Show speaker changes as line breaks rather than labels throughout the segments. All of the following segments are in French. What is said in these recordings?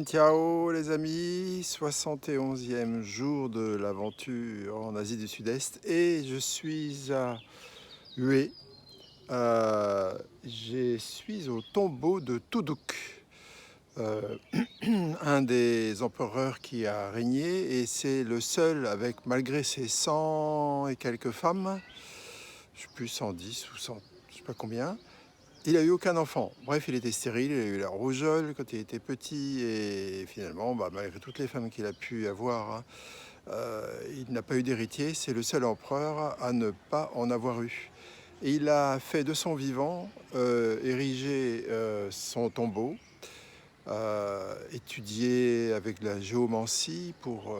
Ciao les amis, 71e jour de l'aventure en Asie du Sud-Est et je suis à Hue. Je suis au tombeau de Tuduk, euh, un des empereurs qui a régné, et c'est le seul avec, malgré ses 100 et quelques femmes, je ne sais plus, 110 ou 100, je ne sais pas combien. Il n'a eu aucun enfant. Bref, il était stérile, il a eu la rougeole quand il était petit et finalement, malgré toutes les femmes qu'il a pu avoir, hein, il n'a pas eu d'héritier. C'est le seul empereur à ne pas en avoir eu. Et il a fait de son vivant ériger son tombeau, étudier avec la géomancie pour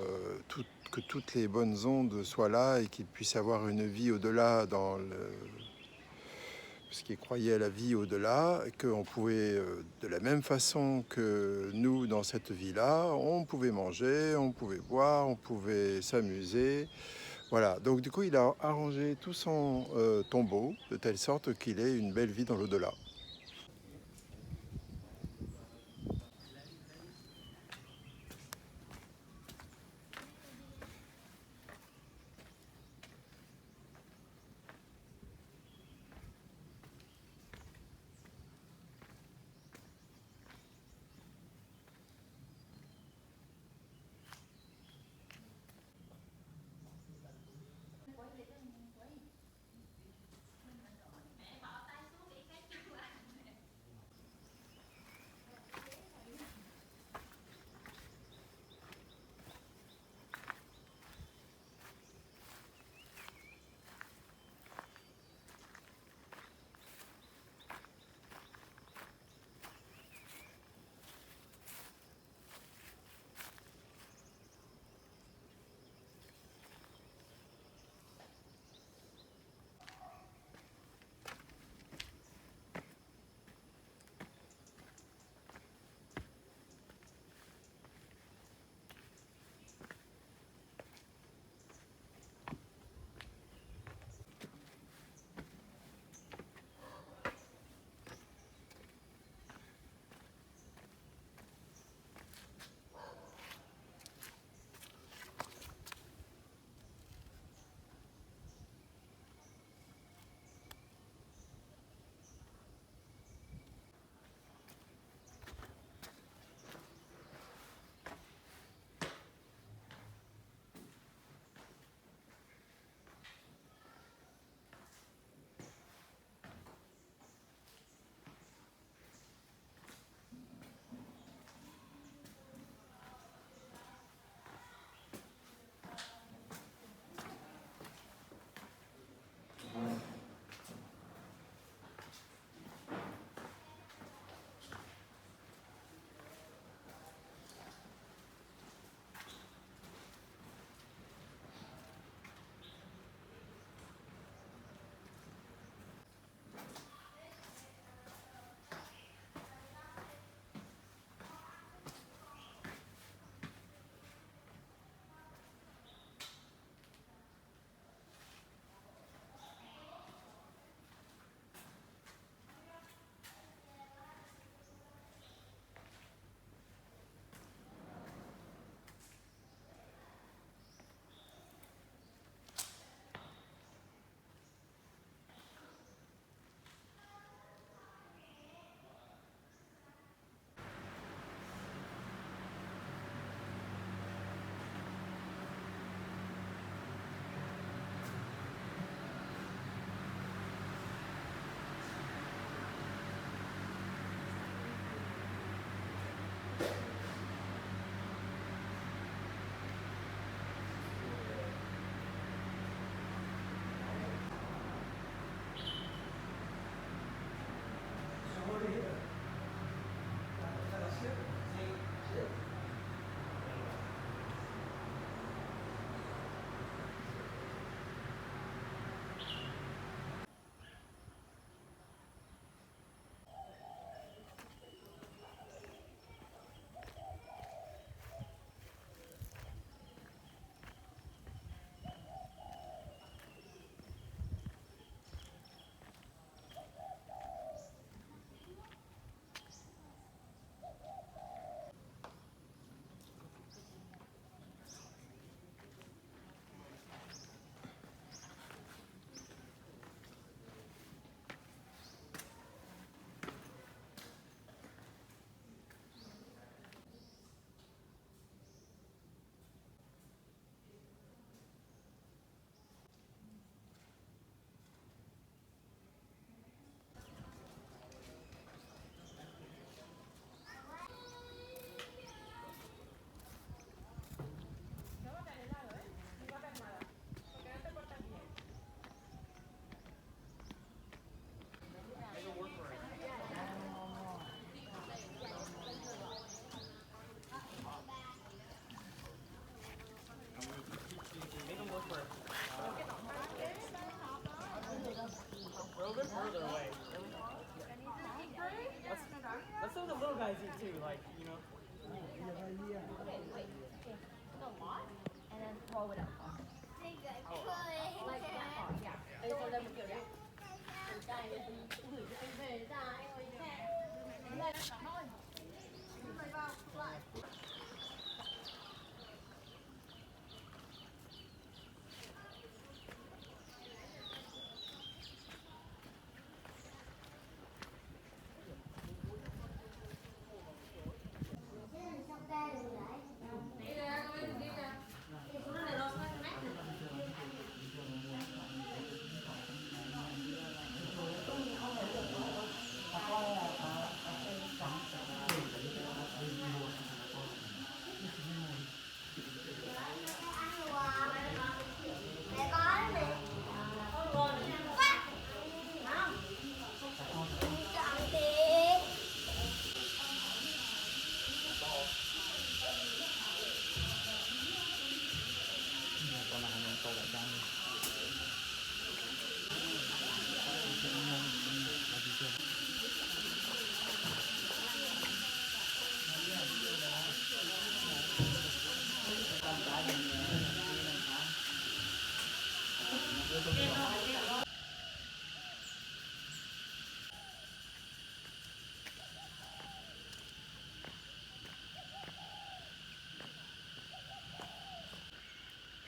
que toutes les bonnes ondes soient là et qu'il puisse avoir une vie au-delà dans le parce qu'il croyait à la vie au-delà, qu'on pouvait, de la même façon que nous, dans cette vie-là, on pouvait manger, on pouvait boire, on pouvait s'amuser. Voilà, donc du coup, il a arrangé tout son tombeau de telle sorte qu'il ait une belle vie dans l'au-delà.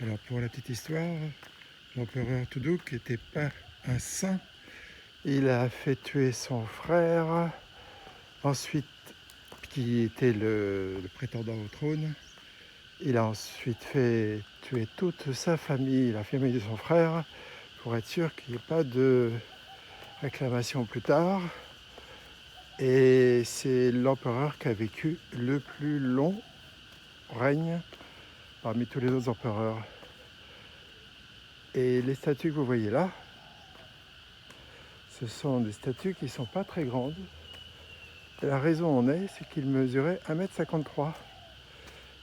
Alors pour la petite histoire, l'empereur Tuduk n'était pas un saint. Il a fait tuer son frère, ensuite qui était le prétendant au trône. Il a ensuite fait tuer toute sa famille, la famille de son frère, pour être sûr qu'il n'y ait pas de réclamation plus tard. Et c'est l'empereur qui a vécu le plus long règne parmi tous les autres empereurs. Et les statues que vous voyez là, ce sont des statues qui ne sont pas très grandes. Et la raison en est, c'est qu'il mesurait 1,53 m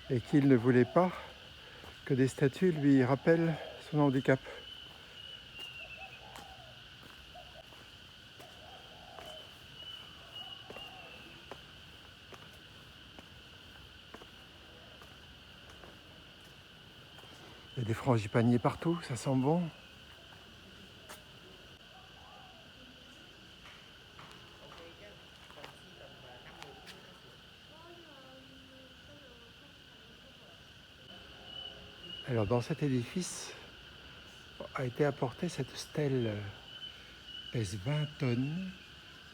et qu'il ne voulait pas que des statues lui rappellent son handicap. Il y a des frangipaniers partout, ça sent bon. Alors dans cet édifice a été apportée cette stèle, pèse 20 tonnes.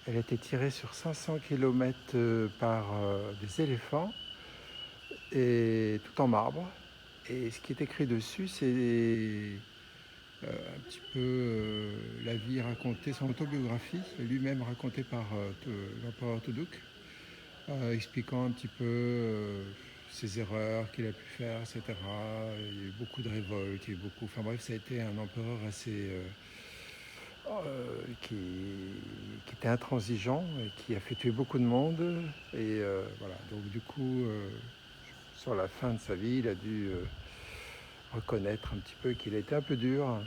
Elle a été tirée sur 500 km par des éléphants, et tout en marbre. Et ce qui est écrit dessus, c'est un petit peu la vie racontée, son autobiographie, lui-même racontée par l'empereur Tuduk, expliquant un petit peu ses erreurs qu'il a pu faire, etc. Il y a eu beaucoup de révoltes, il y a eu beaucoup... Enfin bref, ça a été un empereur assez... qui était intransigeant et qui a fait tuer beaucoup de monde. Et voilà, donc du coup, sur la fin de sa vie, il a dû reconnaître un petit peu qu'il a été un peu dur.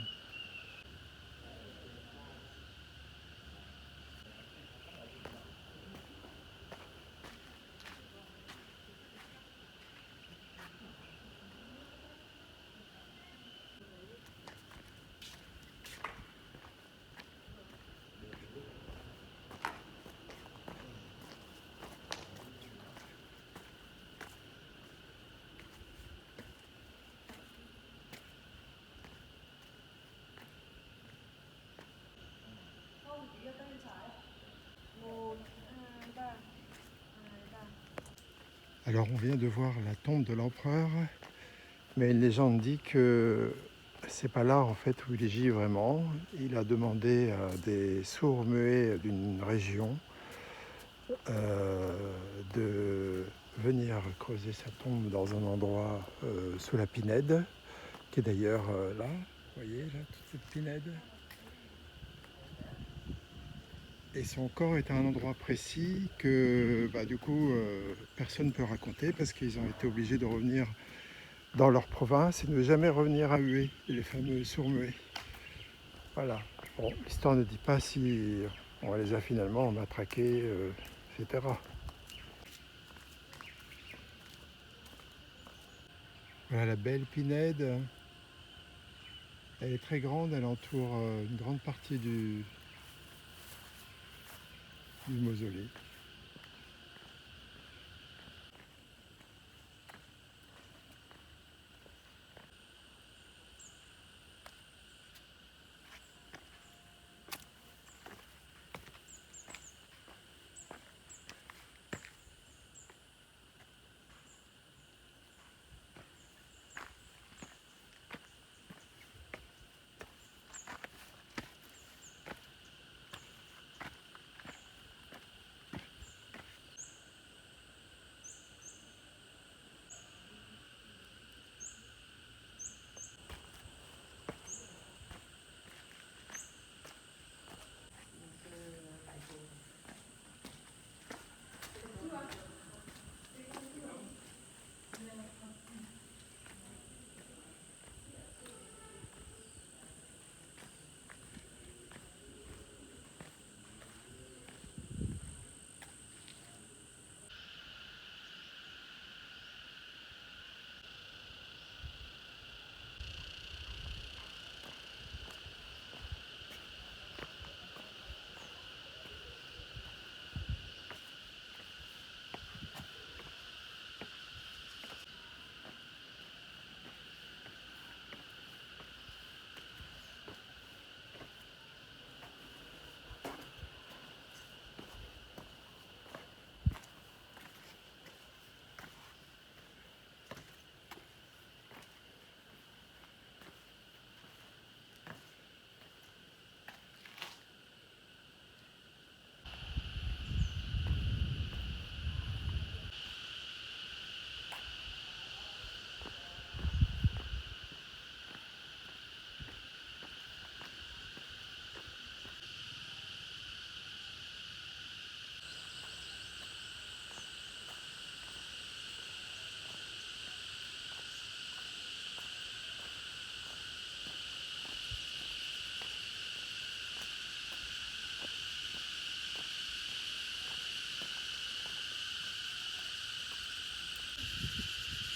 Alors on vient de voir la tombe de l'empereur, mais une légende dit que c'est pas là en fait où il gît vraiment. Il a demandé à des sourds-muets d'une région de venir creuser sa tombe dans un endroit sous la pinède, qui est d'ailleurs là, vous voyez là, toute cette pinède. Et son corps est à un endroit précis que du coup personne ne peut raconter, parce qu'ils ont été obligés de revenir dans leur province et ne jamais revenir à Hué, les fameux sourds-muets. Voilà. Bon, l'histoire ne dit pas si on les a finalement matraqués, etc. Voilà la belle pinède. Elle est très grande, elle entoure une grande partie du mausolée.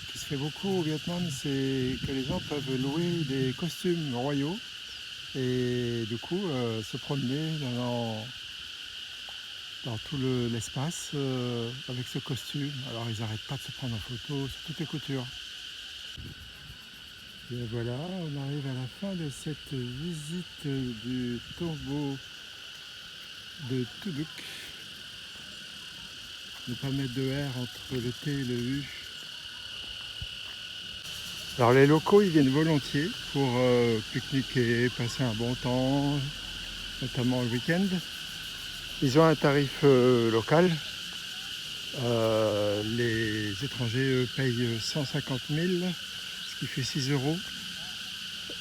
Ce qui se fait beaucoup au Vietnam, c'est que les gens peuvent louer des costumes royaux et du coup se promener dans tout l'espace avec ce costume. Alors ils n'arrêtent pas de se prendre en photo sur toutes les coutures. Et voilà, on arrive à la fin de cette visite du tombeau de Thu Duc. Ne pas mettre de R entre le T et le U. Alors les locaux, ils viennent volontiers pour pique-niquer, passer un bon temps, notamment le week-end. Ils ont un tarif local. Les étrangers payent 150 000, ce qui fait 6 euros.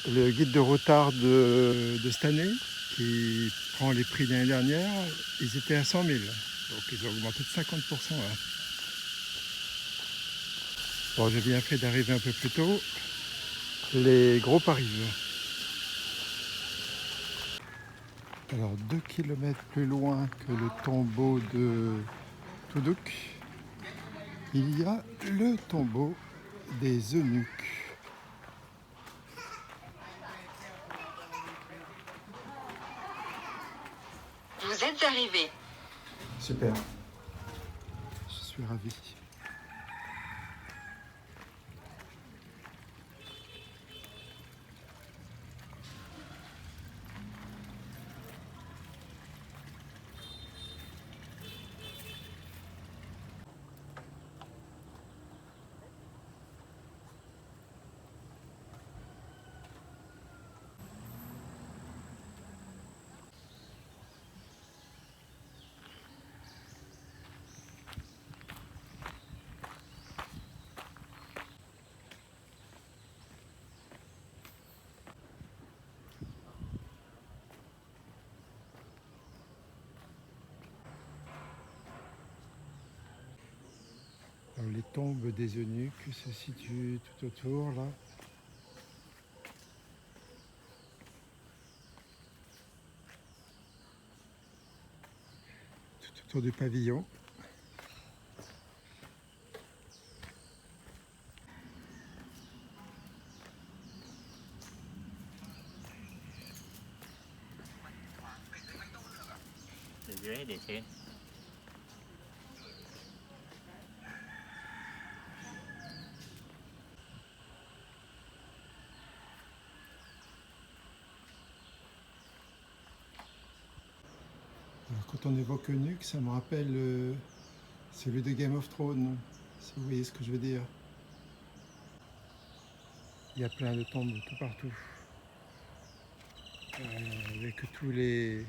Le guide de routard de cette année, qui prend les prix de l'année dernière, ils étaient à 100 000. Donc ils ont augmenté de 50%. Là. Bon, j'ai bien fait d'arriver un peu plus tôt. Les groupes arrivent. Alors 2 km plus loin que le tombeau de Thu Duc, il y a le tombeau des eunuques.
Vous êtes arrivé.
Super, je suis ravi. Alors, les tombes des eunuques se situent tout autour là. Tout autour du pavillon.
ready soon.
Alors, quand on évoque Eunuque, ça me rappelle celui de Game of Thrones, si vous voyez ce que je veux dire. Il y a plein de tombes tout partout. Avec tous les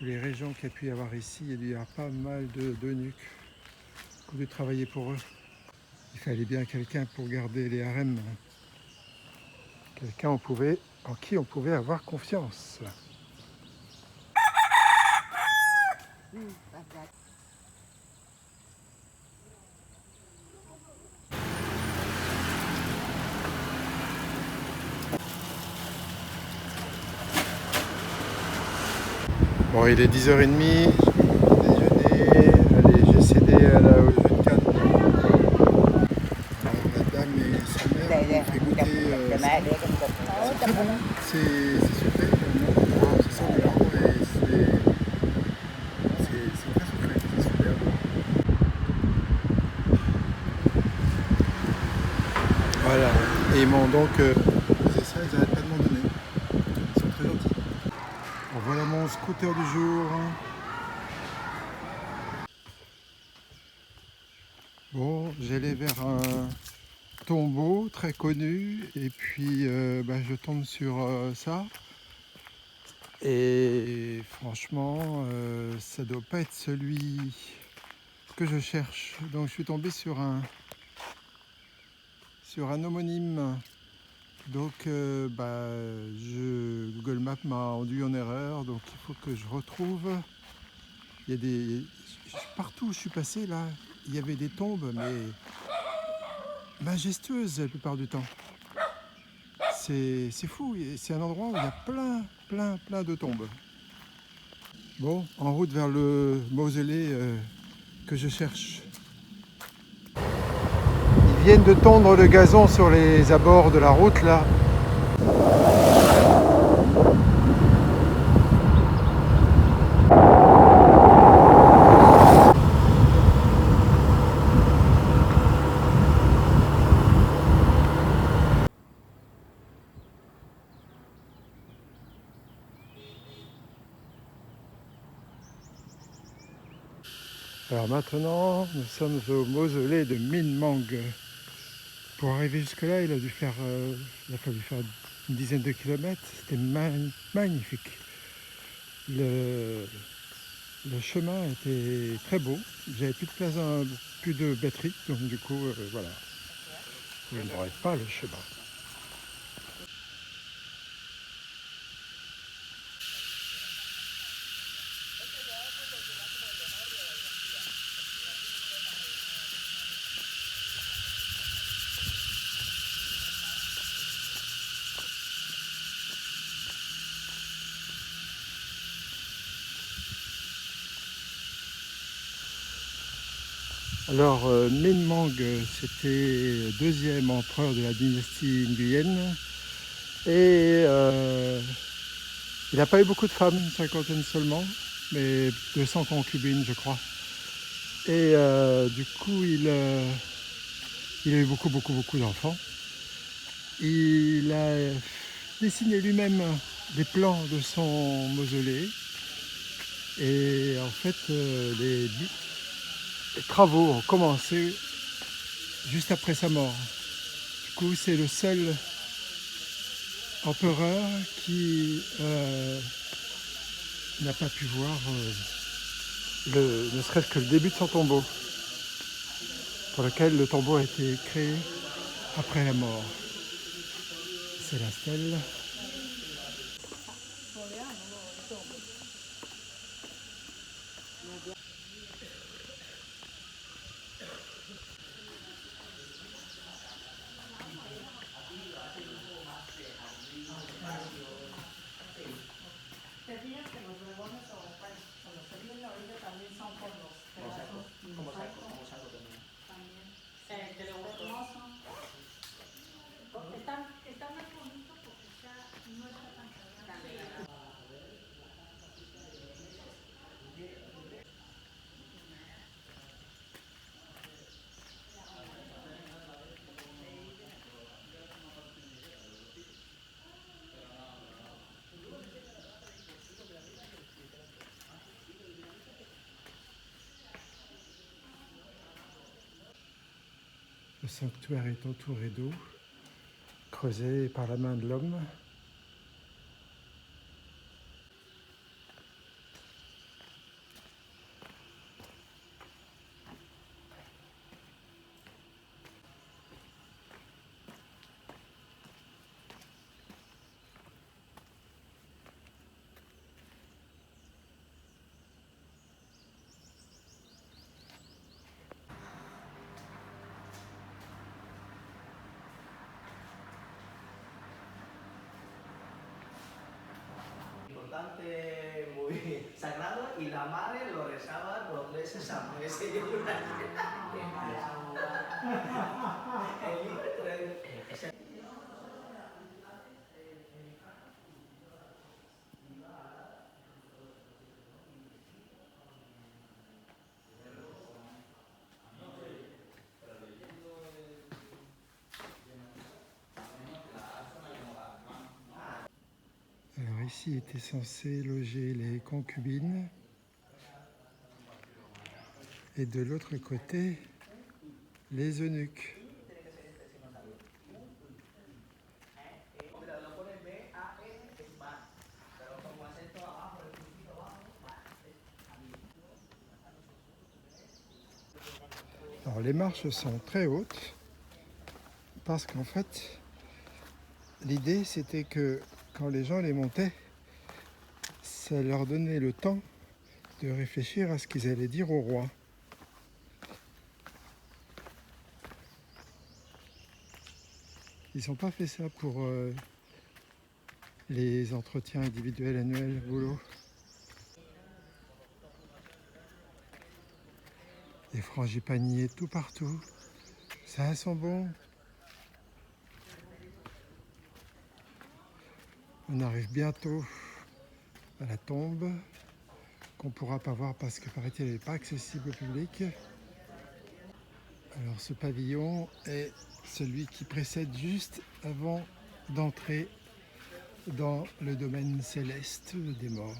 régions qu'il y a pu y avoir ici, il y a pas mal d'eunuques qui ont dû travailler pour eux. Il fallait bien quelqu'un pour garder les harems. Quelqu'un en qui on pouvait avoir confiance. Bon, il est 10h30, déjeuner, allez, j'ai cédé au jus de canne. Alors, la dame et sa mère m'ont fait goûter ça. C'est très bon, c'est sucré, c'est sans blanc et c'est très sucré, c'est super. Voilà, et ils m'ont donc proposé ça, ils n'arrêtent pas de m'en donner. Ils sont très gentils. Bon, voilà mon scooter du jour. Bon, j'allais vers un tombeau très connu et puis je tombe sur ça. Et franchement, ça doit pas être celui que je cherche. Donc je suis tombé sur un homonyme. Donc Google Maps m'a induit en erreur. Donc il faut que je retrouve. Il y a partout où je suis passé là, il y avait des tombes, mais majestueuses la plupart du temps. C'est fou, c'est un endroit où il y a plein de tombes. Bon, en route vers le mausolée que je cherche. Ils viennent de tondre le gazon sur les abords de la route là. Alors maintenant, nous sommes au mausolée de Minh Mang. Pour arriver jusque-là, il a fallu faire une dizaine de kilomètres. C'était magnifique. Le chemin était très beau. J'avais plus de place, plus de batterie, donc du coup, voilà. Je n'aurais pas le chemin. Alors, Minh Mang, c'était le deuxième empereur de la dynastie Nguyen. Et il n'a pas eu beaucoup de femmes, une cinquantaine seulement, mais 200 concubines, je crois. Et du coup, il a eu beaucoup d'enfants. Il a dessiné lui-même les plans de son mausolée. Et en fait, les travaux ont commencé juste après sa mort. Du coup, c'est le seul empereur qui n'a pas pu voir ne serait-ce que le début de son tombeau, pour lequel le tombeau a été créé après la mort. C'est la stèle. sanctuaire est entouré d'eau, creusée par la main de l'homme.
Importante, muy sagrado, y la madre lo rezaba 2 veces al mes. El libro trae-
Alors ici étaient censées loger les concubines et de l'autre côté les eunuques.
Mira, lo pones B-A-N, es bar, pero como acento abajo, el puntito abajo, bar.
Alors les marches sont très hautes parce qu'en fait l'idée c'était que quand les gens les montaient, ça leur donnait le temps de réfléchir à ce qu'ils allaient dire au roi. Ils n'ont pas fait ça pour les entretiens individuels annuels boulot. Des frangipaniers tout partout. Ça sent bon. On arrive bientôt à la tombe qu'on ne pourra pas voir parce que paraît-il elle n'est pas accessible au public. Alors ce pavillon est celui qui précède juste avant d'entrer dans le domaine céleste des morts.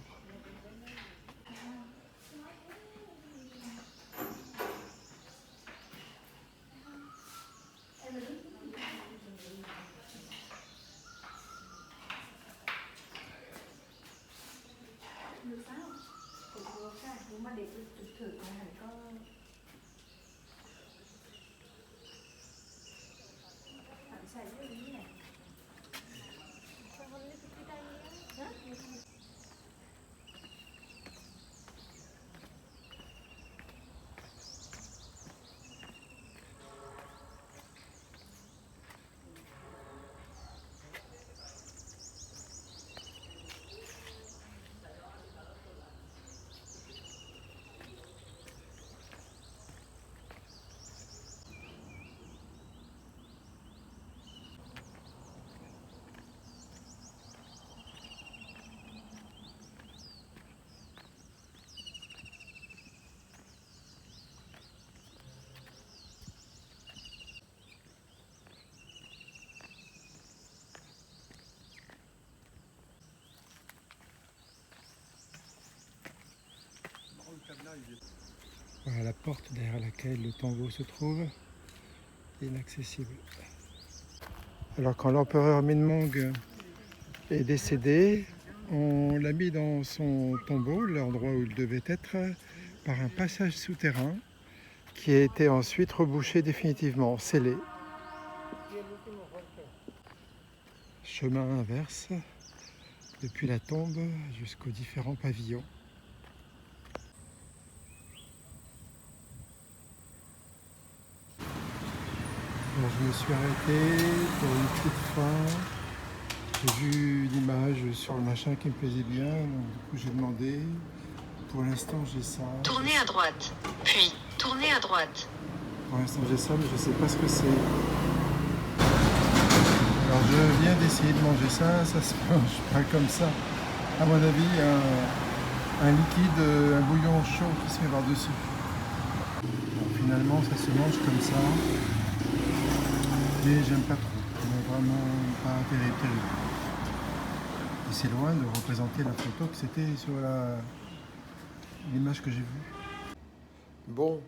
Voilà la porte derrière laquelle le tombeau se trouve, inaccessible. Alors quand l'empereur Minmong est décédé, on l'a mis dans son tombeau, l'endroit où il devait être, par un passage souterrain qui a été ensuite rebouché définitivement, scellé. Chemin inverse depuis la tombe jusqu'aux différents pavillons. Alors, je me suis arrêté pour une petite fin. J'ai vu une image sur le machin qui me plaisait bien, donc du coup j'ai demandé. Pour l'instant j'ai ça.
Tournez à droite, puis tournez à droite.
Pour l'instant j'ai ça, mais je ne sais pas ce que c'est. Alors je viens d'essayer de manger ça, ça se mange pas comme ça. À mon avis, un liquide, un bouillon chaud qui se met par-dessus. Finalement ça se mange comme ça. Mais j'aime pas trop. Mais vraiment pas terrible. Et c'est loin de représenter la photo que c'était sur l'image que j'ai vue. Bon,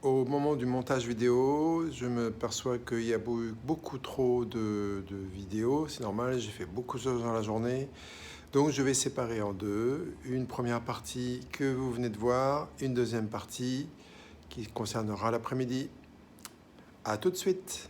Au moment du montage vidéo, je me perçois qu'il y a beaucoup trop de vidéos. C'est normal, j'ai fait beaucoup de choses dans la journée. Donc je vais séparer en deux. Une première partie que vous venez de voir, une deuxième partie qui concernera l'après-midi. À tout de suite.